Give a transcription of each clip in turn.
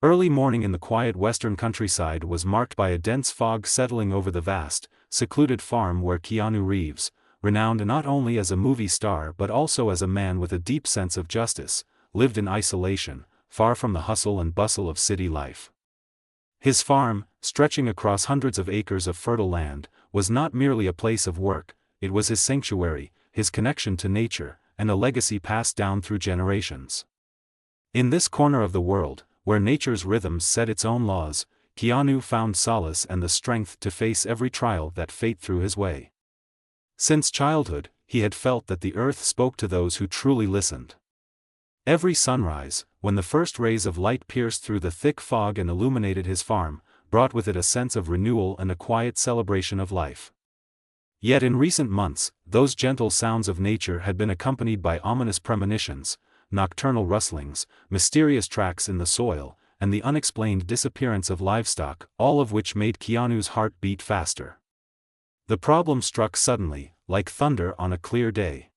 Early morning in the quiet western countryside was marked by a dense fog settling over the vast, secluded farm where Keanu Reeves, renowned not only as a movie star but also as a man with a deep sense of justice, lived in isolation, far from the hustle and bustle of city life. His farm, stretching across hundreds of acres of fertile land, was not merely a place of work, it was his sanctuary, his connection to nature, and a legacy passed down through generations. In this corner of the world, where nature's rhythms set its own laws, Keanu found solace and the strength to face every trial that fate threw his way. Since childhood, he had felt that the earth spoke to those who truly listened. Every sunrise, when the first rays of light pierced through the thick fog and illuminated his farm, brought with it a sense of renewal and a quiet celebration of life. Yet in recent months, those gentle sounds of nature had been accompanied by ominous premonitions, nocturnal rustlings, mysterious tracks in the soil, and the unexplained disappearance of livestock, all of which made Keanu's heart beat faster. The problem struck suddenly, like thunder on a clear day.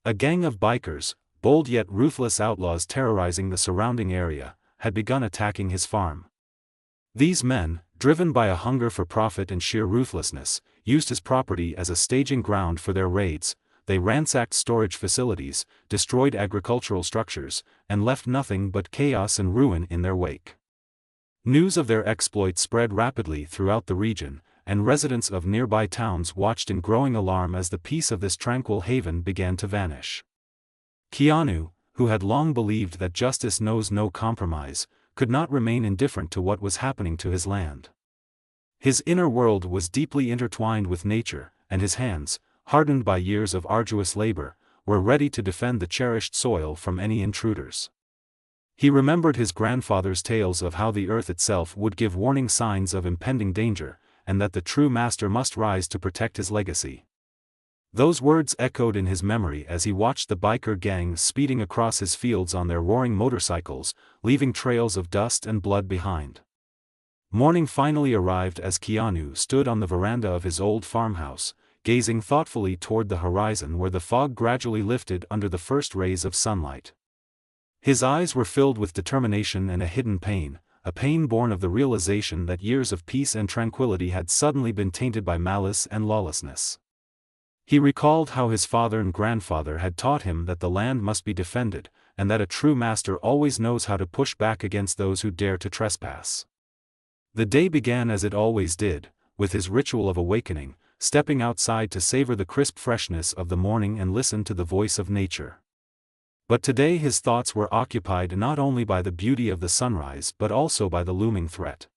A gang of bikers, bold yet ruthless outlaws terrorizing the surrounding area, had begun attacking his farm. These men, driven by a hunger for profit and sheer ruthlessness, used his property as a staging ground for their raids. They ransacked storage facilities, destroyed agricultural structures, and left nothing but chaos and ruin in their wake. News of their exploits spread rapidly throughout the region, and residents of nearby towns watched in growing alarm as the peace of this tranquil haven began to vanish. Keanu, who had long believed that justice knows no compromise, could not remain indifferent to what was happening to his land. His inner world was deeply intertwined with nature, and his hands, hardened by years of arduous labor, were ready to defend the cherished soil from any intruders. He remembered his grandfather's tales of how the earth itself would give warning signs of impending danger, and that the true master must rise to protect his legacy. Those words echoed in his memory as he watched the biker gangs speeding across his fields on their roaring motorcycles, leaving trails of dust and blood behind. Morning finally arrived as Keanu stood on the veranda of his old farmhouse, gazing thoughtfully toward the horizon where the fog gradually lifted under the first rays of sunlight. His eyes were filled with determination and a hidden pain, a pain born of the realization that years of peace and tranquility had suddenly been tainted by malice and lawlessness. He recalled how his father and grandfather had taught him that the land must be defended, and that a true master always knows how to push back against those who dare to trespass. The day began as it always did, with his ritual of awakening, stepping outside to savor the crisp freshness of the morning and listen to the voice of nature. But today his thoughts were occupied not only by the beauty of the sunrise but also by the looming threat.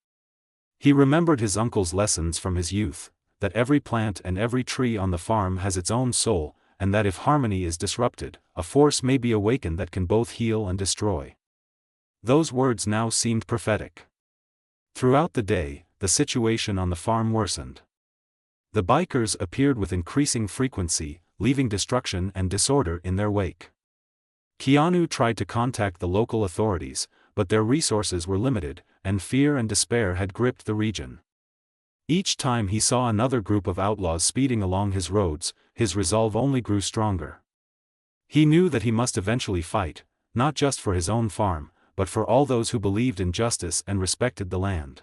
He remembered his uncle's lessons from his youth, that every plant and every tree on the farm has its own soul, and that if harmony is disrupted, a force may be awakened that can both heal and destroy. Those words now seemed prophetic. Throughout the day, the situation on the farm worsened. The bikers appeared with increasing frequency, leaving destruction and disorder in their wake. Keanu tried to contact the local authorities, but their resources were limited, and fear and despair had gripped the region. Each time he saw another group of outlaws speeding along his roads, his resolve only grew stronger. He knew that he must eventually fight, not just for his own farm, but for all those who believed in justice and respected the land.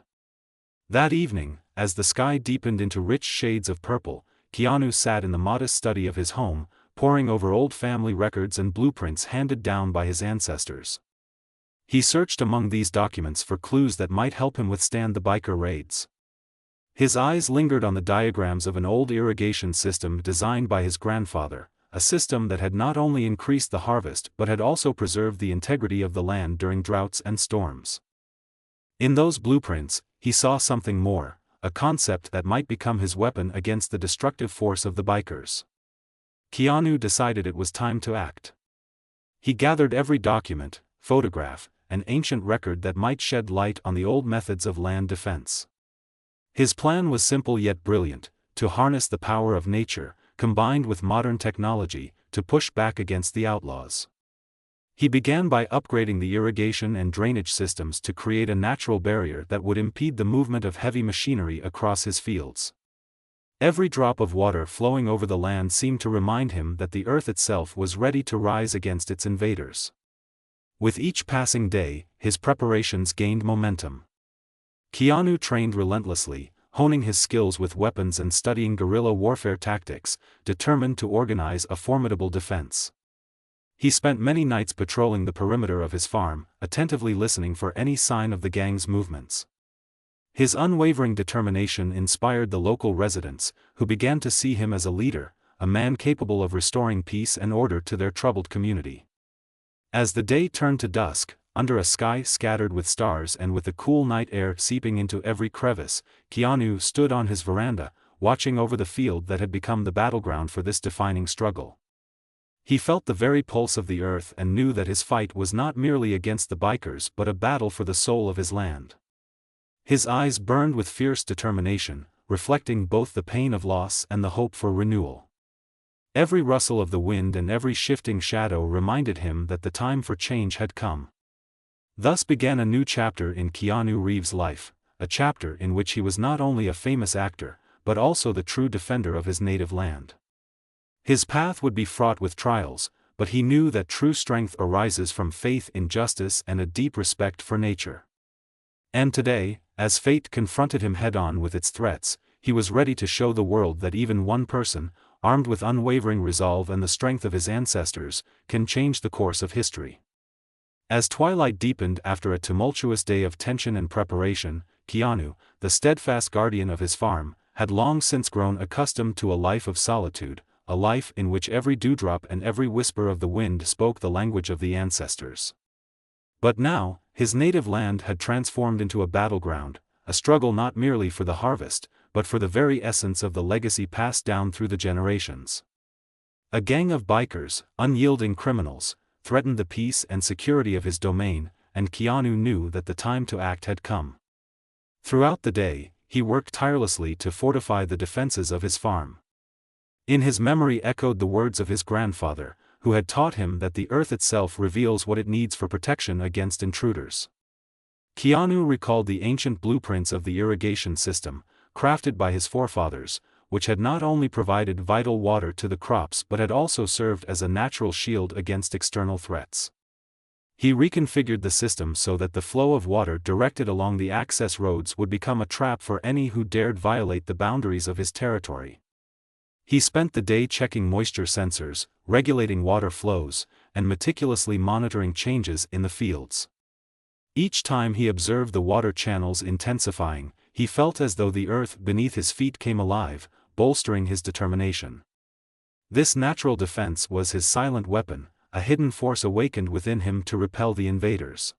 That evening, as the sky deepened into rich shades of purple, Keanu sat in the modest study of his home, poring over old family records and blueprints handed down by his ancestors. He searched among these documents for clues that might help him withstand the biker raids. His eyes lingered on the diagrams of an old irrigation system designed by his grandfather, a system that had not only increased the harvest but had also preserved the integrity of the land during droughts and storms. In those blueprints, he saw something more, a concept that might become his weapon against the destructive force of the bikers. Keanu decided it was time to act. He gathered every document, photograph, and ancient record that might shed light on the old methods of land defense. His plan was simple yet brilliant, to harness the power of nature, combined with modern technology, to push back against the outlaws. He began by upgrading the irrigation and drainage systems to create a natural barrier that would impede the movement of heavy machinery across his fields. Every drop of water flowing over the land seemed to remind him that the earth itself was ready to rise against its invaders. With each passing day, his preparations gained momentum. Keanu trained relentlessly, honing his skills with weapons and studying guerrilla warfare tactics, determined to organize a formidable defense. He spent many nights patrolling the perimeter of his farm, attentively listening for any sign of the gang's movements. His unwavering determination inspired the local residents, who began to see him as a leader, a man capable of restoring peace and order to their troubled community. As the day turned to dusk, under a sky scattered with stars and with the cool night air seeping into every crevice, Keanu stood on his veranda, watching over the field that had become the battleground for this defining struggle. He felt the very pulse of the earth and knew that his fight was not merely against the bikers but a battle for the soul of his land. His eyes burned with fierce determination, reflecting both the pain of loss and the hope for renewal. Every rustle of the wind and every shifting shadow reminded him that the time for change had come. Thus began a new chapter in Keanu Reeves' life, a chapter in which he was not only a famous actor, but also the true defender of his native land. His path would be fraught with trials, but he knew that true strength arises from faith in justice and a deep respect for nature. And today, as fate confronted him head-on with its threats, he was ready to show the world that even one person, armed with unwavering resolve and the strength of his ancestors, can change the course of history. As twilight deepened after a tumultuous day of tension and preparation, Keanu, the steadfast guardian of his farm, had long since grown accustomed to a life of solitude, a life in which every dewdrop and every whisper of the wind spoke the language of the ancestors. But now, his native land had transformed into a battleground, a struggle not merely for the harvest, but for the very essence of the legacy passed down through the generations. A gang of bikers, unyielding criminals, threatened the peace and security of his domain, and Keanu knew that the time to act had come. Throughout the day, he worked tirelessly to fortify the defenses of his farm. In his memory echoed the words of his grandfather, who had taught him that the earth itself reveals what it needs for protection against intruders. Keanu recalled the ancient blueprints of the irrigation system, crafted by his forefathers, which had not only provided vital water to the crops but had also served as a natural shield against external threats. He reconfigured the system so that the flow of water directed along the access roads would become a trap for any who dared violate the boundaries of his territory. He spent the day checking moisture sensors, regulating water flows, and meticulously monitoring changes in the fields. Each time he observed the water channels intensifying, he felt as though the earth beneath his feet came alive, bolstering his determination. This natural defense was his silent weapon, a hidden force awakened within him to repel the invaders.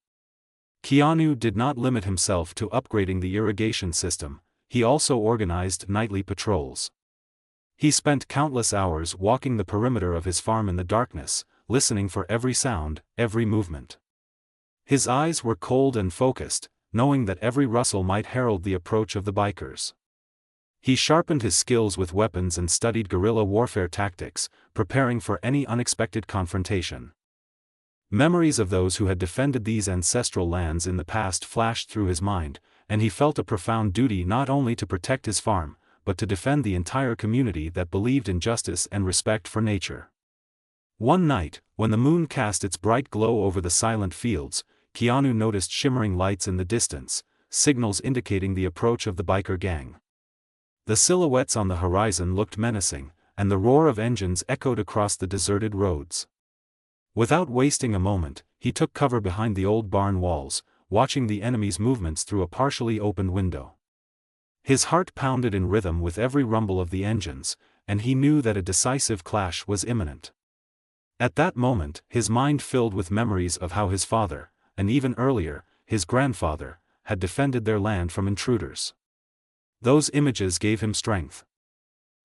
Keanu did not limit himself to upgrading the irrigation system, he also organized nightly patrols. He spent countless hours walking the perimeter of his farm in the darkness, listening for every sound, every movement. His eyes were cold and focused, knowing that every rustle might herald the approach of the bikers. He sharpened his skills with weapons and studied guerrilla warfare tactics, preparing for any unexpected confrontation. Memories of those who had defended these ancestral lands in the past flashed through his mind, and he felt a profound duty not only to protect his farm, but to defend the entire community that believed in justice and respect for nature. One night, when the moon cast its bright glow over the silent fields, Keanu noticed shimmering lights in the distance, signals indicating the approach of the biker gang. The silhouettes on the horizon looked menacing, and the roar of engines echoed across the deserted roads. Without wasting a moment, he took cover behind the old barn walls, watching the enemy's movements through a partially opened window. His heart pounded in rhythm with every rumble of the engines, and he knew that a decisive clash was imminent. At that moment, his mind filled with memories of how his father, and even earlier, his grandfather, had defended their land from intruders. Those images gave him strength.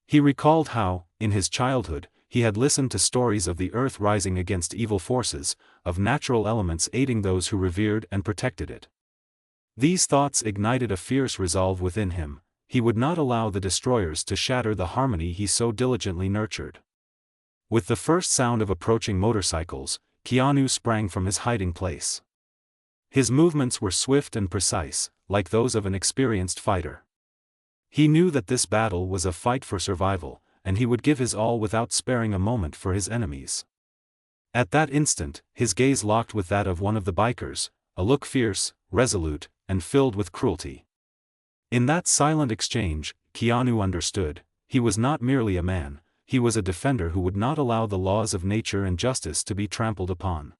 He recalled how, in his childhood, he had listened to stories of the earth rising against evil forces, of natural elements aiding those who revered and protected it. These thoughts ignited a fierce resolve within him. He would not allow the destroyers to shatter the harmony he so diligently nurtured. With the first sound of approaching motorcycles, Keanu sprang from his hiding place. His movements were swift and precise, like those of an experienced fighter. He knew that this battle was a fight for survival, and he would give his all without sparing a moment for his enemies. At that instant, his gaze locked with that of one of the bikers, a look fierce, resolute, and filled with cruelty. In that silent exchange, Keanu understood, he was not merely a man, he was a defender who would not allow the laws of nature and justice to be trampled upon.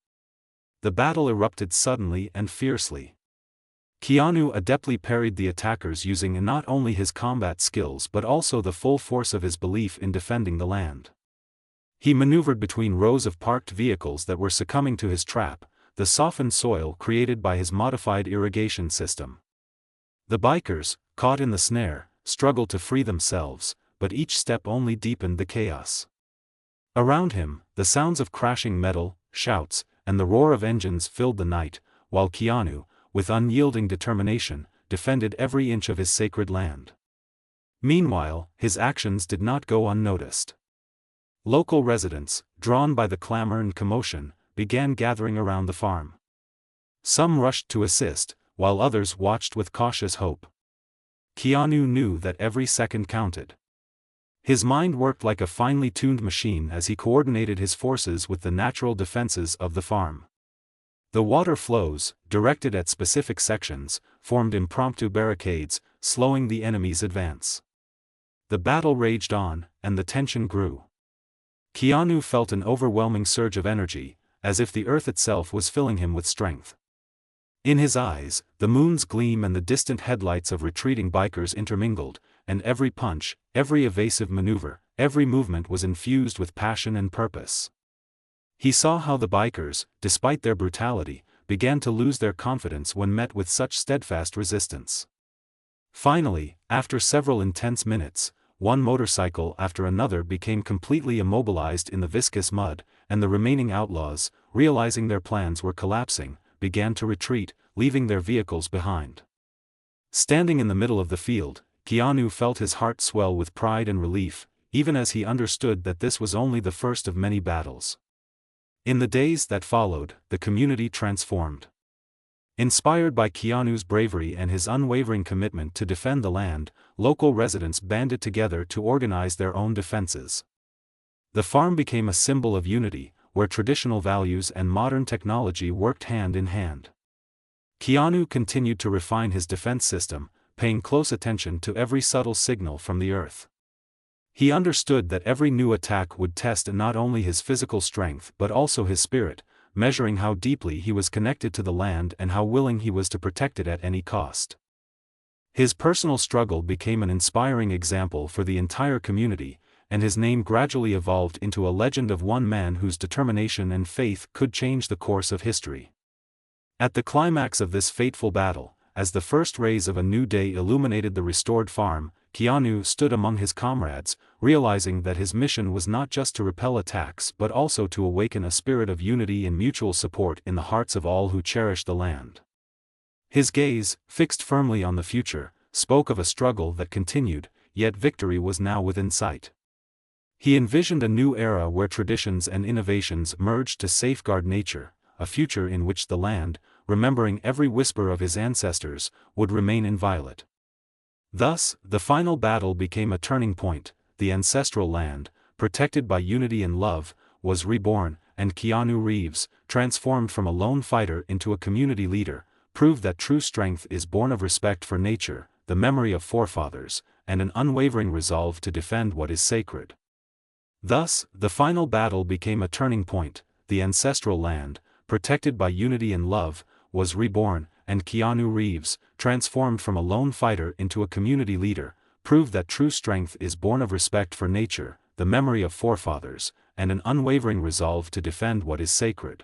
The battle erupted suddenly and fiercely. Keanu adeptly parried the attackers using not only his combat skills but also the full force of his belief in defending the land. He maneuvered between rows of parked vehicles that were succumbing to his trap, the softened soil created by his modified irrigation system. The bikers, caught in the snare, struggled to free themselves, but each step only deepened the chaos. Around him, the sounds of crashing metal, shouts, and the roar of engines filled the night, while Keanu, with unyielding determination, defended every inch of his sacred land. Meanwhile, his actions did not go unnoticed. Local residents, drawn by the clamor and commotion, began gathering around the farm. Some rushed to assist, while others watched with cautious hope. Keanu knew that every second counted. His mind worked like a finely tuned machine as he coordinated his forces with the natural defenses of the farm. The water flows, directed at specific sections, formed impromptu barricades, slowing the enemy's advance. The battle raged on, and the tension grew. Keanu felt an overwhelming surge of energy, as if the earth itself was filling him with strength. In his eyes, the moon's gleam and the distant headlights of retreating bikers intermingled, and every punch, every evasive maneuver, every movement was infused with passion and purpose. He saw how the bikers, despite their brutality, began to lose their confidence when met with such steadfast resistance. Finally, after several intense minutes, one motorcycle after another became completely immobilized in the viscous mud, and the remaining outlaws, realizing their plans were collapsing, began to retreat, leaving their vehicles behind. Standing in the middle of the field, Keanu felt his heart swell with pride and relief, even as he understood that this was only the first of many battles. In the days that followed, the community transformed. Inspired by Keanu's bravery and his unwavering commitment to defend the land, local residents banded together to organize their own defenses. The farm became a symbol of unity, where traditional values and modern technology worked hand in hand. Keanu continued to refine his defense system, paying close attention to every subtle signal from the earth. He understood that every new attack would test not only his physical strength but also his spirit, measuring how deeply he was connected to the land and how willing he was to protect it at any cost. His personal struggle became an inspiring example for the entire community, and his name gradually evolved into a legend of one man whose determination and faith could change the course of history. At the climax of this fateful battle, as the first rays of a new day illuminated the restored farm, Keanu stood among his comrades, realizing that his mission was not just to repel attacks but also to awaken a spirit of unity and mutual support in the hearts of all who cherish the land. His gaze, fixed firmly on the future, spoke of a struggle that continued, yet victory was now within sight. He envisioned a new era where traditions and innovations merged to safeguard nature, a future in which the land, remembering every whisper of his ancestors, would remain inviolate. Thus, the final battle became a turning point. The ancestral land, protected by unity and love, was reborn, and Keanu Reeves, transformed from a lone fighter into a community leader, proved that true strength is born of respect for nature, the memory of forefathers, and an unwavering resolve to defend what is sacred. Thus, the final battle became a turning point. The ancestral land, protected by unity and love, was reborn, and Keanu Reeves, transformed from a lone fighter into a community leader, proved that true strength is born of respect for nature, the memory of forefathers, and an unwavering resolve to defend what is sacred.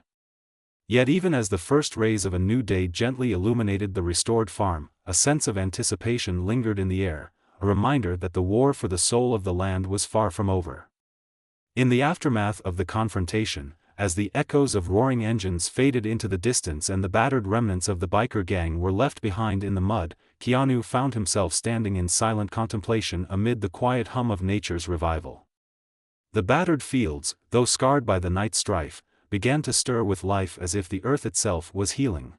Yet even as the first rays of a new day gently illuminated the restored farm, a sense of anticipation lingered in the air, a reminder that the war for the soul of the land was far from over. In the aftermath of the confrontation, as the echoes of roaring engines faded into the distance and the battered remnants of the biker gang were left behind in the mud, Keanu found himself standing in silent contemplation amid the quiet hum of nature's revival. The battered fields, though scarred by the night's strife, began to stir with life as if the earth itself was healing.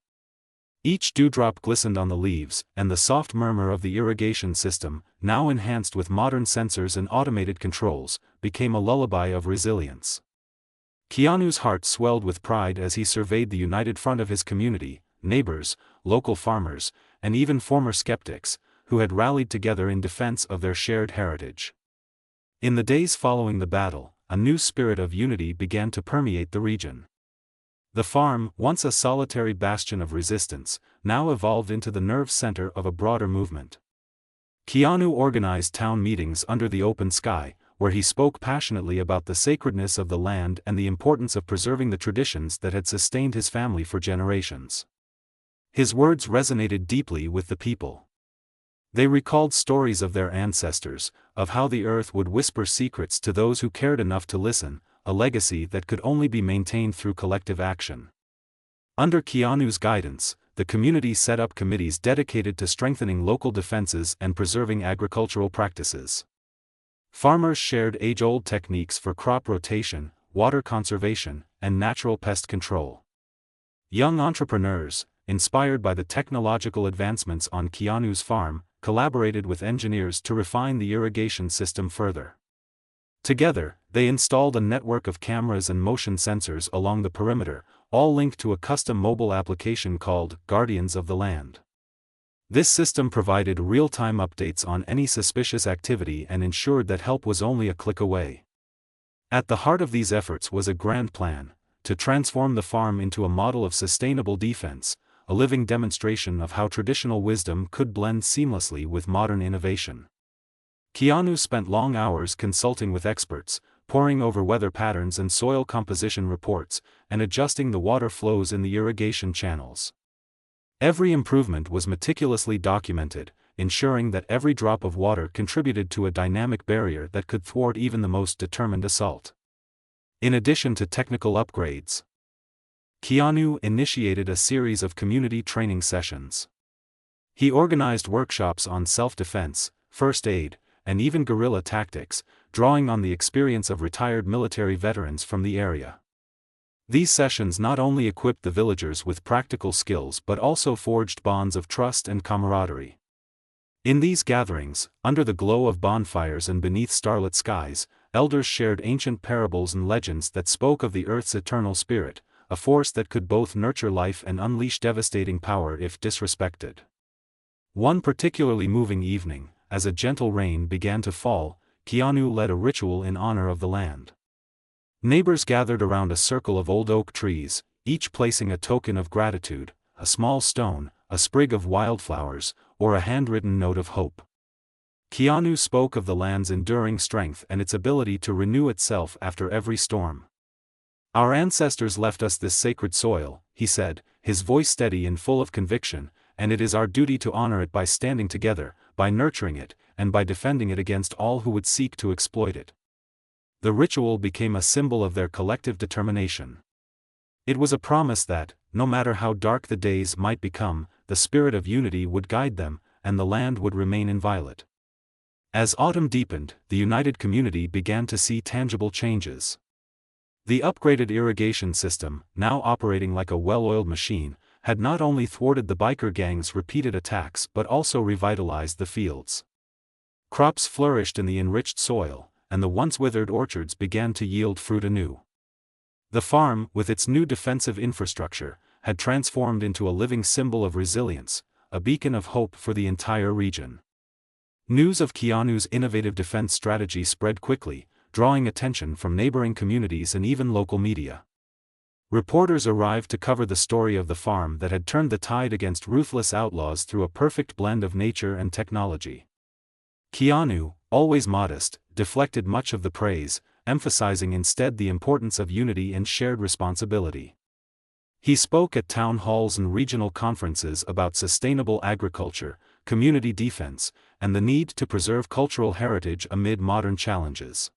Each dewdrop glistened on the leaves, and the soft murmur of the irrigation system, now enhanced with modern sensors and automated controls, became a lullaby of resilience. Keanu's heart swelled with pride as he surveyed the united front of his community, neighbors, local farmers, and even former skeptics, who had rallied together in defense of their shared heritage. In the days following the battle, a new spirit of unity began to permeate the region. The farm, once a solitary bastion of resistance, now evolved into the nerve center of a broader movement. Keanu organized town meetings under the open sky, where he spoke passionately about the sacredness of the land and the importance of preserving the traditions that had sustained his family for generations. His words resonated deeply with the people. They recalled stories of their ancestors, of how the earth would whisper secrets to those who cared enough to listen, a legacy that could only be maintained through collective action. Under Keanu's guidance, the community set up committees dedicated to strengthening local defenses and preserving agricultural practices. Farmers shared age-old techniques for crop rotation, water conservation, and natural pest control. Young entrepreneurs, inspired by the technological advancements on Keanu's farm, collaborated with engineers to refine the irrigation system further. Together, they installed a network of cameras and motion sensors along the perimeter, all linked to a custom mobile application called Guardians of the Land. This system provided real-time updates on any suspicious activity and ensured that help was only a click away. At the heart of these efforts was a grand plan, to transform the farm into a model of sustainable defense, a living demonstration of how traditional wisdom could blend seamlessly with modern innovation. Keanu spent long hours consulting with experts, poring over weather patterns and soil composition reports, and adjusting the water flows in the irrigation channels. Every improvement was meticulously documented, ensuring that every drop of water contributed to a dynamic barrier that could thwart even the most determined assault. In addition to technical upgrades, Keanu initiated a series of community training sessions. He organized workshops on self-defense, first aid, and even guerrilla tactics, drawing on the experience of retired military veterans from the area. These sessions not only equipped the villagers with practical skills but also forged bonds of trust and camaraderie. In these gatherings, under the glow of bonfires and beneath starlit skies, elders shared ancient parables and legends that spoke of the earth's eternal spirit, a force that could both nurture life and unleash devastating power if disrespected. One particularly moving evening, as a gentle rain began to fall, Keanu led a ritual in honor of the land. Neighbors gathered around a circle of old oak trees, each placing a token of gratitude, a small stone, a sprig of wildflowers, or a handwritten note of hope. Keanu spoke of the land's enduring strength and its ability to renew itself after every storm. "Our ancestors left us this sacred soil," he said, his voice steady and full of conviction, "and it is our duty to honor it by standing together, by nurturing it, and by defending it against all who would seek to exploit it." The ritual became a symbol of their collective determination. It was a promise that, no matter how dark the days might become, the spirit of unity would guide them, and the land would remain inviolate. As autumn deepened, the united community began to see tangible changes. The upgraded irrigation system, now operating like a well-oiled machine, had not only thwarted the biker gang's repeated attacks but also revitalized the fields. Crops flourished in the enriched soil, and the once withered orchards began to yield fruit anew. The farm, with its new defensive infrastructure, had transformed into a living symbol of resilience, a beacon of hope for the entire region. News of Keanu's innovative defense strategy spread quickly, drawing attention from neighboring communities and even local media. Reporters arrived to cover the story of the farm that had turned the tide against ruthless outlaws through a perfect blend of nature and technology. Keanu, always modest, deflected much of the praise, emphasizing instead the importance of unity and shared responsibility. He spoke at town halls and regional conferences about sustainable agriculture, community defense, and the need to preserve cultural heritage amid modern challenges.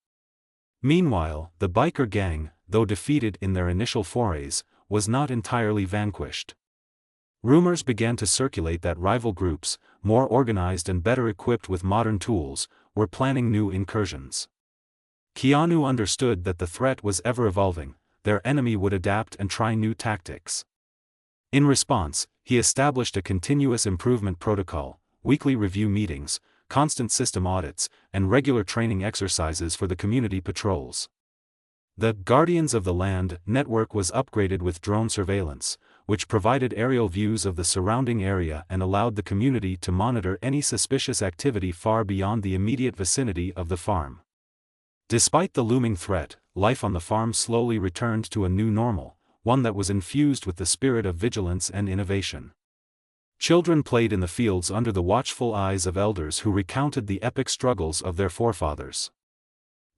Meanwhile, the biker gang, though defeated in their initial forays, was not entirely vanquished. Rumors began to circulate that rival groups, more organized and better equipped with modern tools, were planning new incursions. Keanu understood that the threat was ever-evolving, their enemy would adapt and try new tactics. In response, he established a continuous improvement protocol, weekly review meetings, constant system audits, and regular training exercises for the community patrols. The Guardians of the Land network was upgraded with drone surveillance, which provided aerial views of the surrounding area and allowed the community to monitor any suspicious activity far beyond the immediate vicinity of the farm. Despite the looming threat, life on the farm slowly returned to a new normal, one that was infused with the spirit of vigilance and innovation. Children played in the fields under the watchful eyes of elders who recounted the epic struggles of their forefathers.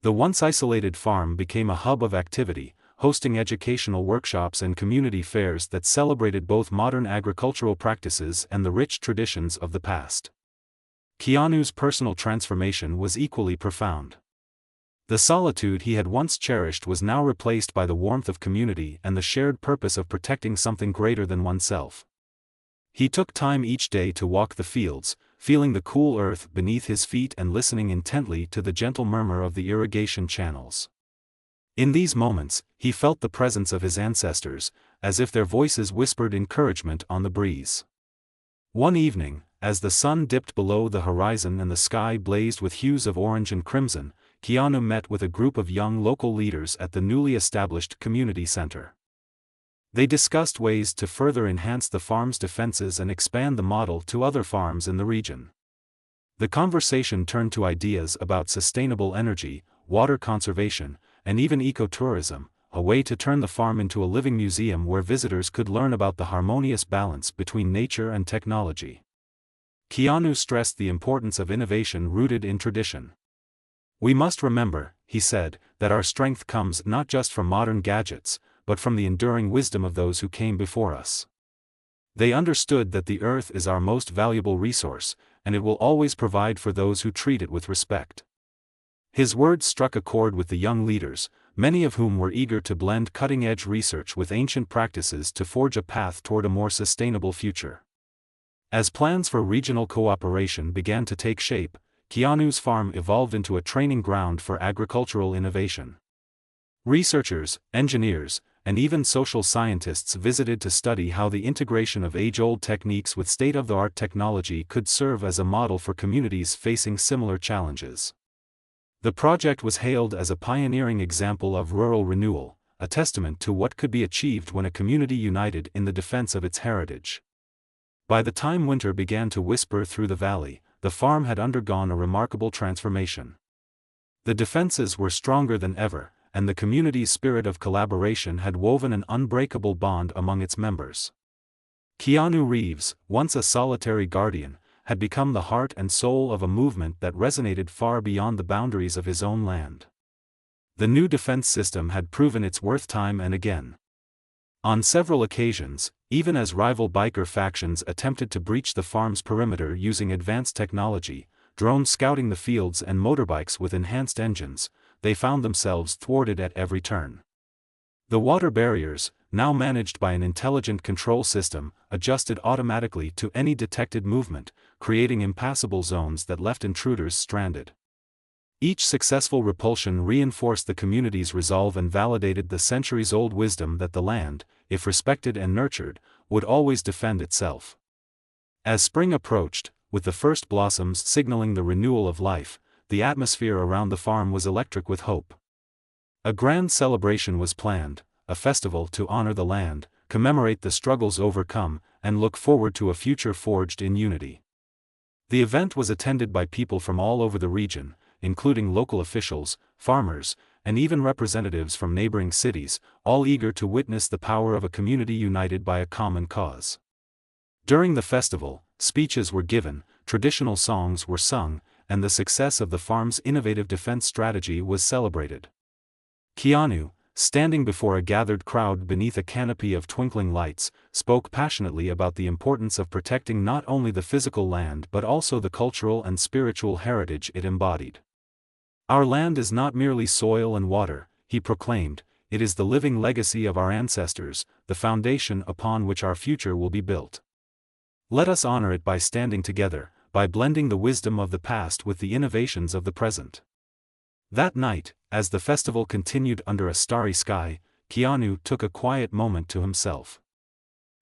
The once isolated farm became a hub of activity, hosting educational workshops and community fairs that celebrated both modern agricultural practices and the rich traditions of the past. Keanu's personal transformation was equally profound. The solitude he had once cherished was now replaced by the warmth of community and the shared purpose of protecting something greater than oneself. He took time each day to walk the fields, feeling the cool earth beneath his feet and listening intently to the gentle murmur of the irrigation channels. In these moments, he felt the presence of his ancestors, as if their voices whispered encouragement on the breeze. One evening, as the sun dipped below the horizon and the sky blazed with hues of orange and crimson, Keanu met with a group of young local leaders at the newly established community center. They discussed ways to further enhance the farm's defenses and expand the model to other farms in the region. The conversation turned to ideas about sustainable energy, water conservation, and even ecotourism, a way to turn the farm into a living museum where visitors could learn about the harmonious balance between nature and technology. Keanu stressed the importance of innovation rooted in tradition. "We must remember," he said, "that our strength comes not just from modern gadgets, but from the enduring wisdom of those who came before us. They understood that the earth is our most valuable resource, and it will always provide for those who treat it with respect." His words struck a chord with the young leaders, many of whom were eager to blend cutting-edge research with ancient practices to forge a path toward a more sustainable future. As plans for regional cooperation began to take shape, Keanu's farm evolved into a training ground for agricultural innovation. Researchers, engineers, and even social scientists visited to study how the integration of age-old techniques with state-of-the-art technology could serve as a model for communities facing similar challenges. The project was hailed as a pioneering example of rural renewal, a testament to what could be achieved when a community united in the defense of its heritage. By the time winter began to whisper through the valley, the farm had undergone a remarkable transformation. The defenses were stronger than ever, and the community's spirit of collaboration had woven an unbreakable bond among its members. Keanu Reeves, once a solitary guardian, had become the heart and soul of a movement that resonated far beyond the boundaries of his own land. The new defense system had proven its worth time and again. On several occasions, even as rival biker factions attempted to breach the farm's perimeter using advanced technology, drones scouting the fields and motorbikes with enhanced engines, they found themselves thwarted at every turn. The water barriers, now managed by an intelligent control system, adjusted automatically to any detected movement, creating impassable zones that left intruders stranded. Each successful repulsion reinforced the community's resolve and validated the centuries-old wisdom that the land, if respected and nurtured, would always defend itself. As spring approached, with the first blossoms signaling the renewal of life, the atmosphere around the farm was electric with hope. A grand celebration was planned, a festival to honor the land, commemorate the struggles overcome, and look forward to a future forged in unity. The event was attended by people from all over the region, including local officials, farmers, and even representatives from neighboring cities, all eager to witness the power of a community united by a common cause. During the festival, speeches were given, traditional songs were sung, and the success of the farm's innovative defense strategy was celebrated. Keanu, standing before a gathered crowd beneath a canopy of twinkling lights, spoke passionately about the importance of protecting not only the physical land but also the cultural and spiritual heritage it embodied. "Our land is not merely soil and water," he proclaimed, "it is the living legacy of our ancestors, the foundation upon which our future will be built. Let us honor it by standing together, by blending the wisdom of the past with the innovations of the present." That night, as the festival continued under a starry sky, Keanu took a quiet moment to himself.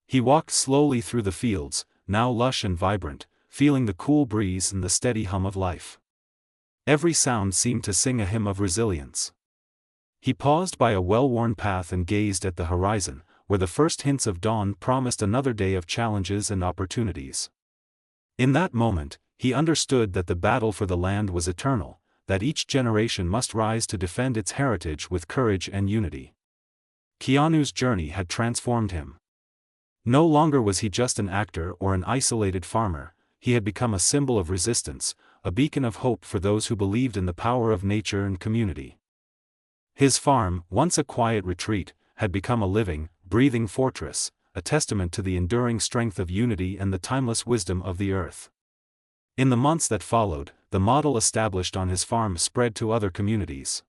He walked slowly through the fields, now lush and vibrant, feeling the cool breeze and the steady hum of life. Every sound seemed to sing a hymn of resilience. He paused by a well-worn path and gazed at the horizon, where the first hints of dawn promised another day of challenges and opportunities. In that moment, he understood that the battle for the land was eternal, that each generation must rise to defend its heritage with courage and unity. Keanu's journey had transformed him. No longer was he just an actor or an isolated farmer, he had become a symbol of resistance, a beacon of hope for those who believed in the power of nature and community. His farm, once a quiet retreat, had become a living, breathing fortress, a testament to the enduring strength of unity and the timeless wisdom of the earth. In the months that followed, the model established on his farm spread to other communities.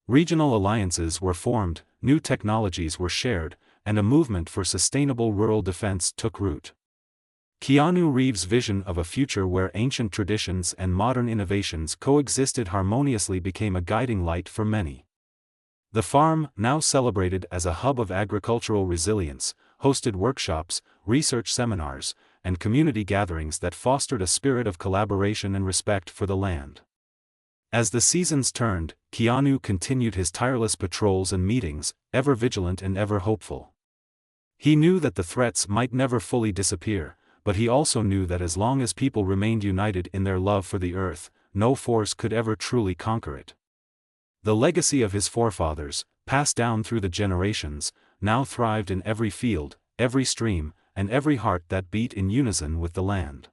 Regional alliances were formed, new technologies were shared, and a movement for sustainable rural defense took root. Keanu Reeves' vision of a future where ancient traditions and modern innovations coexisted harmoniously became a guiding light for many. The farm, now celebrated as a hub of agricultural resilience, hosted workshops, research seminars, and community gatherings that fostered a spirit of collaboration and respect for the land. As the seasons turned, Keanu continued his tireless patrols and meetings, ever vigilant and ever hopeful. He knew that the threats might never fully disappear, but he also knew that as long as people remained united in their love for the earth, no force could ever truly conquer it. The legacy of his forefathers, passed down through the generations, now thrived in every field, every stream, and every heart that beat in unison with the land.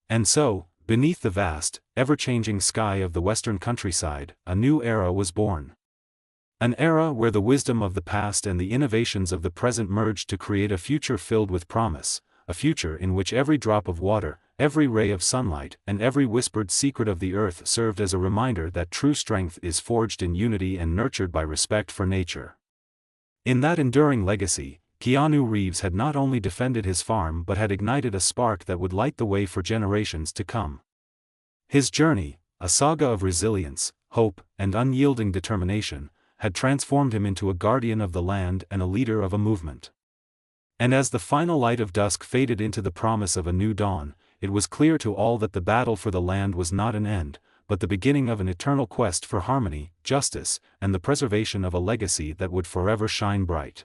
And so, beneath the vast, ever-changing sky of the western countryside, a new era was born. An era where the wisdom of the past and the innovations of the present merged to create a future filled with promise, a future in which every drop of water, every ray of sunlight, and every whispered secret of the earth served as a reminder that true strength is forged in unity and nurtured by respect for nature. In that enduring legacy, Keanu Reeves had not only defended his farm but had ignited a spark that would light the way for generations to come. His journey, a saga of resilience, hope, and unyielding determination, had transformed him into a guardian of the land and a leader of a movement. And as the final light of dusk faded into the promise of a new dawn, it was clear to all that the battle for the land was not an end, but the beginning of an eternal quest for harmony, justice, and the preservation of a legacy that would forever shine bright.